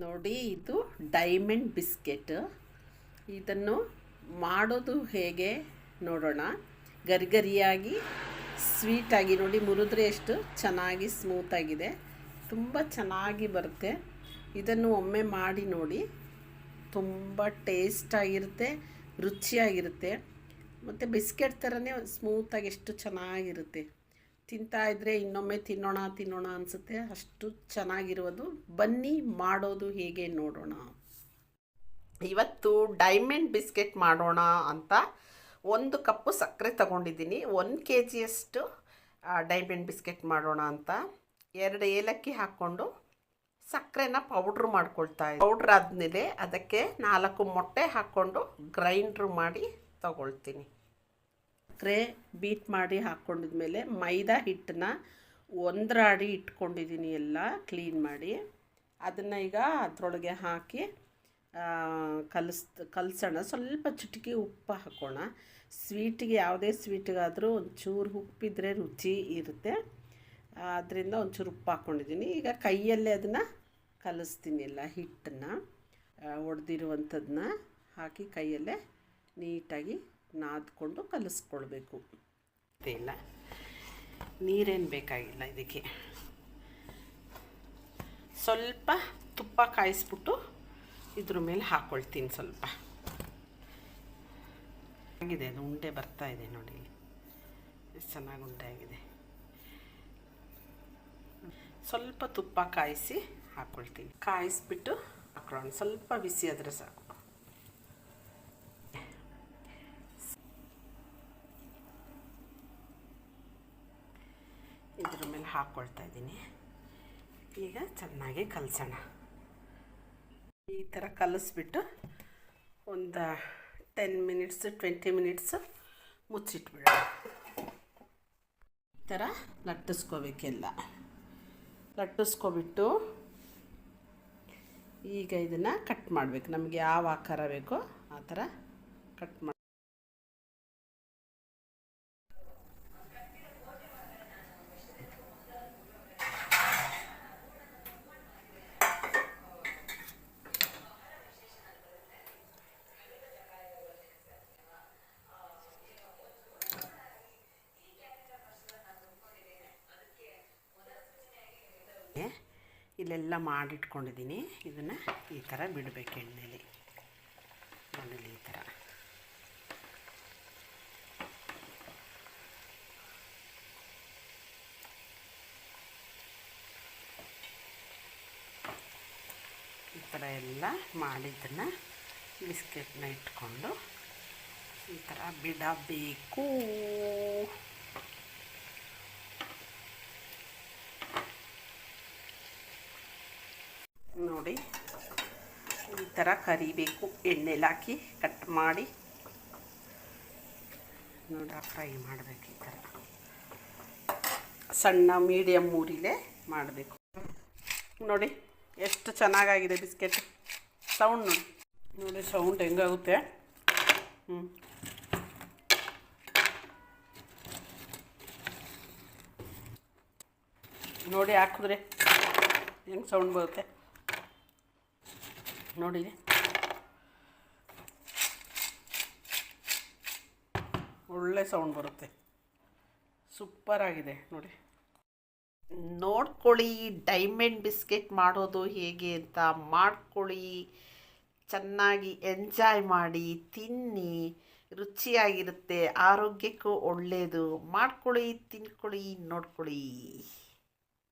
ನೋಡಿ, ಇದು diamond biscuit. ಇದನ್ನು ಮಾಡೋದು ಹೇಗೆ ನೋಡೋಣ. ಗರಿಗರಿಯಾಗಿ ಸ್ವೀಟಾಗಿ ನೋಡಿ, ಮುರಿದ್ರೆ ಎಷ್ಟು ಚೆನ್ನಾಗಿ ಸ್ಮೂತಾಗಿದೆ, ತುಂಬ ಚೆನ್ನಾಗಿ ಬರುತ್ತೆ. ಇದನ್ನು ಒಮ್ಮೆ ಮಾಡಿ ನೋಡಿ, ತುಂಬ ಟೇಸ್ಟಾಗಿರುತ್ತೆ, ರುಚಿಯಾಗಿರುತ್ತೆ. ಮತ್ತು ಬಿಸ್ಕೆಟ್ ಥರನೇ ಸ್ಮೂತಾಗಿ ಎಷ್ಟು ಚೆನ್ನಾಗಿರುತ್ತೆ. ತಿಂತಾಯಿದ್ರೆ ಇನ್ನೊಮ್ಮೆ ತಿನ್ನೋಣ ಅನಿಸುತ್ತೆ, ಅಷ್ಟು ಚೆನ್ನಾಗಿರೋದು. ಬನ್ನಿ ಮಾಡೋದು ಹೇಗೆ ನೋಡೋಣ. ಇವತ್ತು ಡೈಮಂಡ್ ಬಿಸ್ಕೆಟ್ ಮಾಡೋಣ ಅಂತ 1 ಕಪ್ಪು ಸಕ್ಕರೆ ತಗೊಂಡಿದ್ದೀನಿ. 1 kgಯಷ್ಟು ಡೈಮಂಡ್ ಬಿಸ್ಕೆಟ್ ಮಾಡೋಣ ಅಂತ 2 ಏಲಕ್ಕಿ ಹಾಕ್ಕೊಂಡು ಸಕ್ಕರೆನ ಪೌಡ್ರ್ ಮಾಡ್ಕೊಳ್ತಾ ಇದ್ದೀನಿ. ಪೌಡ್ರ್ ಆದಮೇಲೆ ಅದಕ್ಕೆ 4 ಮೊಟ್ಟೆ ಹಾಕ್ಕೊಂಡು ಗ್ರೈಂಡ್ರ್ ಮಾಡಿ ತಗೊಳ್ತೀನಿ. ಸಕ್ಕರೆ ಬೀಟ್ ಮಾಡಿ ಹಾಕ್ಕೊಂಡಿದ್ಮೇಲೆ ಮೈದಾ ಹಿಟ್ಟನ್ನ 1 ರಾಡಿ ಇಟ್ಕೊಂಡಿದ್ದೀನಿ, ಎಲ್ಲ ಕ್ಲೀನ್ ಮಾಡಿ. ಅದನ್ನು ಈಗ ಅದರೊಳಗೆ ಹಾಕಿ ಕಲಸೋಣ. ಸ್ವಲ್ಪ ಚುಟುಕಿ ಉಪ್ಪು ಹಾಕೋಣ. ಸ್ವೀಟಿಗೆ, ಯಾವುದೇ ಸ್ವೀಟಿಗಾದರೂ ಒಂಚೂರು ಉಪ್ಪಿದ್ರೆ ರುಚಿ ಇರುತ್ತೆ. ಅದರಿಂದ ಒಂಚೂರು ಉಪ್ಪು ಹಾಕ್ಕೊಂಡಿದ್ದೀನಿ. ಈಗ ಕೈಯಲ್ಲೇ ಅದನ್ನು ಕಲಿಸ್ತೀನಿ. ಎಲ್ಲ ಹಿಟ್ಟನ್ನು ಒಡೆದಿರುವಂಥದ್ದನ್ನ ಹಾಕಿ ಕೈಯಲ್ಲೇ ನೀಟಾಗಿ ನಾದ್ಕೊಂಡು ಕಲಿಸ್ಕೊಳ್ಬೇಕು. ಇಲ್ಲ, ನೀರೇನು ಬೇಕಾಗಿಲ್ಲ. ಇದಕ್ಕೆ ಸ್ವಲ್ಪ ತುಪ್ಪ ಕಾಯಿಸ್ಬಿಟ್ಟು ಇದ್ರ ಮೇಲೆ ಹಾಕ್ಕೊಳ್ತೀನಿ. ಸ್ವಲ್ಪ ಆಗಿದೆ, ಅದು ಉಂಡೆ ಬರ್ತಾ ಇದೆ ನೋಡಿ, ಎಷ್ಟು ಚೆನ್ನಾಗಿ ಉಂಡೆ ಆಗಿದೆ. ಸ್ವಲ್ಪ ತುಪ್ಪ ಕಾಯಿಸಿ ಹಾಕ್ಕೊಳ್ತೀನಿ. ಕಾಯಿಸ್ಬಿಟ್ಟು ಹಾಕೊಳ್ಳೋಣ. ಸ್ವಲ್ಪ ಬಿಸಿ ಆದರೆ ಸಾಕು. ಇದ್ರ ಮೇಲೆ ಹಾಕ್ಕೊಳ್ತಾ ಇದ್ದೀನಿ. ಈಗ ಚೆನ್ನಾಗಿ ಕಲಸೋಣ. ಈ ಥರ ಕಲಿಸ್ಬಿಟ್ಟು ಒಂದು 10 ಮಿನಿಟ್ಸ್ 20 ಮಿನಿಟ್ಸ್ ಮುಚ್ಚಿಟ್ಬಿಡೋಣ. ಈ ಥರ ಲಟ್ಟಿಸ್ಕೋಬೇಕೆಲ್ಲ. ಲಟ್ಟಿಸ್ಕೊಬಿಟ್ಟು ಈಗ ಇದನ್ನು ಕಟ್ ಮಾಡಬೇಕು. ನಮಗೆ ಯಾವ ಆಕಾರ ಬೇಕೋ ಆ ಥರ ಕಟ್ ಮಾಡಿ. ಇಲ್ಲೆಲ್ಲ ಮಾಡಿಟ್ಕೊಂಡಿದ್ದೀನಿ. ಇದನ್ನು ಈ ಥರ ಬಿಡಬೇಕು ಎಣ್ಣೆಲಿ. ನೋಡಿ, ಈ ಥರ ಎಲ್ಲ ಮಾಡಿದ್ದನ್ನು ಬಿಸ್ಕೆಟ್ನ ಇಟ್ಕೊಂಡು ಈ ಥರ ಬಿಡಬೇಕು. ನೋಡಿ, ಈ ಥರ ಕರಿಬೇಕು. ಎಣ್ಣೆಲಿ ಹಾಕಿ ಕಟ್ ಮಾಡಿ ನೋಡಿ, ಫ್ರೈ ಮಾಡಬೇಕು. ಈ ಥರ ಸಣ್ಣ ಮೀಡಿಯಮ್ ಉರಿಲೇ ಮಾಡಬೇಕು. ನೋಡಿ ಎಷ್ಟು ಚೆನ್ನಾಗಾಗಿದೆ ಬಿಸ್ಕೆಟ್. ಸೌಂಡ್ ನೋಡಿ, ನೋಡಿ ಸೌಂಡ್ ಹೆಂಗಾಗುತ್ತೆ. ನೋಡಿ, ಹಾಕಿದ್ರೆ ಹೆಂಗೆ ಸೌಂಡ್ ಬರುತ್ತೆ ನೋಡಿ. ಒಳ್ಳೆ ಸೌಂಡ್ ಬರುತ್ತೆ. ಸೂಪರಾಗಿದೆ ನೋಡಿ. ನೋಡ್ಕೊಳ್ಳಿ ಡೈಮಂಡ್ ಬಿಸ್ಕೆಟ್ ಮಾಡೋದು ಹೇಗೆ ಅಂತ. ಮಾಡ್ಕೊಳ್ಳಿ, ಚೆನ್ನಾಗಿ ಎಂಜಾಯ್ ಮಾಡಿ, ತಿನ್ನಿ. ರುಚಿಯಾಗಿರುತ್ತೆ, ಆರೋಗ್ಯಕ್ಕೂ ಒಳ್ಳೆಯದು. ಮಾಡ್ಕೊಳ್ಳಿ, ತಿನ್ಕೊಳ್ಳಿ, ನೋಡ್ಕೊಳ್ಳಿ.